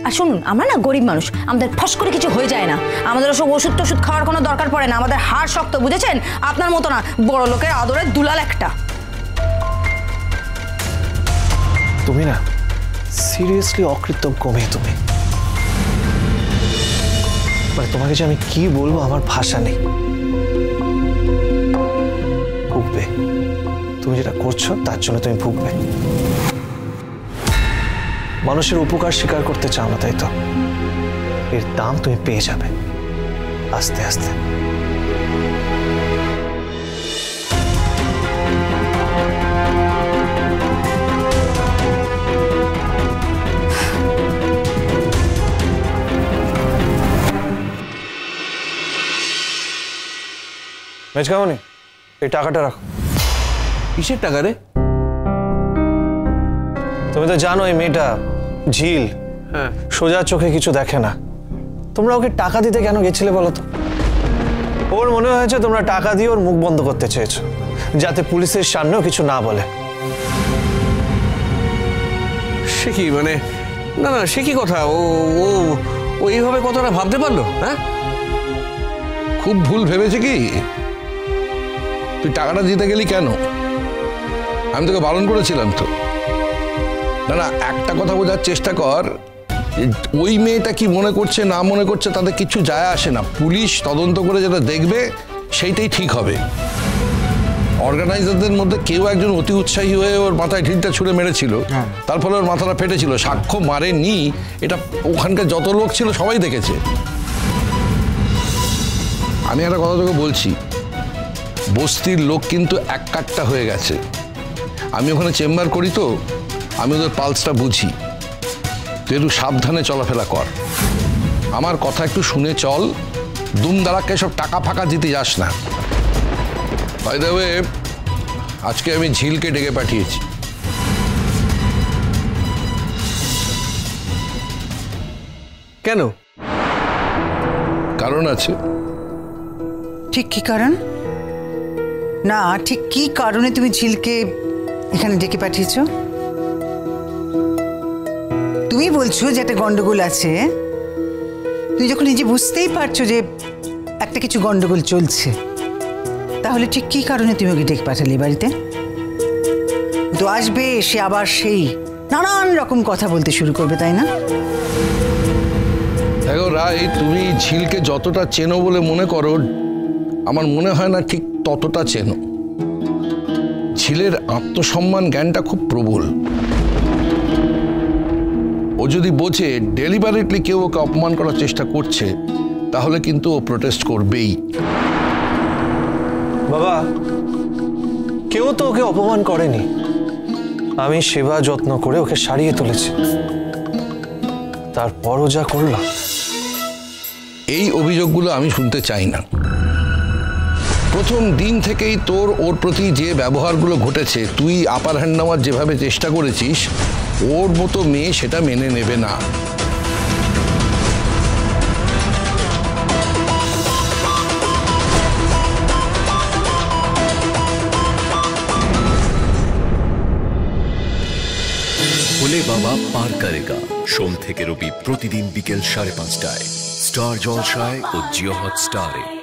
আর শুনুন, আমরা না গরিব মানুষ, আমাদের ফস করে কিছু হয়ে যায় না, আমাদের ওসব ওষুধ টষুধ খাওয়ার কোনো দরকার পড়ে না, আমাদের হাড় শক্ত, বুঝেছেন? আপনার মতো না, বড় লোকের আদরের দুলাল একটা। তুমি না সিরিয়াসলি অকৃতজ্ঞ মেয়ে তুমি। মানে তোমাকে যে আমি কি বলবো আমার ভাষা নেই। ভুগবে, তুমি যেটা করছো তার জন্য তুমি ভুগবে। মানুষের উপকার স্বীকার করতে চাও না, তাই তো? এর দাম তুমি পেয়ে যাবে আস্তে আস্তে। মেজকামনি, এই টাকাটা রাখো। কিসের টাকা রে? তুমি তো জানো এই মেয়েটা ঝিল, হ্যাঁ, সোজা চোখে কিছু দেখে না। তোমরা ওকে টাকা দিতে কেন গেছিলে বলো তো? ওর মনে হয়েছে তোমরা টাকা দিয়ে ওর মুখ বন্ধ করতে চেয়েছো, যাতে পুলিশের সামনেও কিছু না বলে। সে কি মানে? না না, সে কি কথা? ও ও ও এইভাবে কথাটা ভাবতে পারলো? হ্যাঁ, খুব ভুল ভেবেছে কি? তুই টাকাটা দিতে গেলি কেন? আমি তোকে বারণ করেছিলাম তো। না না, একটা কথা বোঝার চেষ্টা কর, ওই মেয়েটা কি মনে করছে না মনে করছে তাতে কিছু যায় আসে না। পুলিশ তদন্ত করে যেটা দেখবে সেইটাই ঠিক হবে। অর্গানাইজারদের মধ্যে কেউ একজন অতি উৎসাহী হয়ে ওর মাথায় ঢিলটা ছুঁড়ে মেরেছিল, তার ফলে ওর মাথাটা ফেটেছিল। সাক্ষ্য মারেনি, এটা ওখানকার যত লোক ছিল সবাই দেখেছে। আমি একটা কথা তোকে বলছি, বস্তির লোক কিন্তু এক কাট্টা হয়ে গেছে। আমি ওখানে চেম্বার করি তো, আমি ওদের পালসটা বুঝি। তুই একটু সাবধানে চলাফেরা কর, আমার কথা একটু শুনে চল। দুম দাঁড়াকে সব টাকা ফাঁকা দিতে যাস না। বাই দ্য ওয়ে, আজকে আমি ঝিলকে ডেকে পাঠিয়েছি। কেন? কারণ আছে। ঠিক কি কারণ? না, ঠিক কি কারণে তুমি ঝিলকে এখানে ডেকে পাঠিয়েছো? তুমি বলছো যে একটা গন্ডগোল আছে। তুমি যখন নিজে বুঝতেই পারছো যে একটা কিছু গন্ডগোল চলছে, তাহলে ঠিক কি কারণে তুমি ওকে ডেকে পাঠালে বাড়িতে? তো আসবে, সে আবার সেই নানান রকম কথা বলতে শুরু করবে, তাই না? দেখো রাই, তুমি ঝিলকে যতটা চেনো বলে মনে করো, আমার মনে হয় না ঠিক ততটা চেনো। ঝিলের আত্মসম্মান জ্ঞানটা খুব প্রবল। ও যদি বোঝে ডেলিভারেটলি কেউ ওকে অপমান করার চেষ্টা করছে, তাহলে কিন্তু ও প্রোটেস্ট করবেই। বাবা, কেউ তো ওকে অপমান করেনি। আমি সেবা যত্ন করে ওকে সারিয়ে তুলেছি, তারপরও যা করলাম। এই অভিযোগগুলো আমি শুনতে চাই না। প্রথম দিন থেকেই তোর ওর প্রতি যে ব্যবহারগুলো ঘটেছে, তুই আপার হ্যান্ড নেওয়ার যেভাবে চেষ্টা করেছিস, ওর মতো মেয়ে সেটা মেনে নেবে না। ভোলে বাবা পার করেগা, সোম থেকে রবি প্রতিদিন বিকেল 5:30টায় স্টার জলসায় ও জিও হটস্টারে।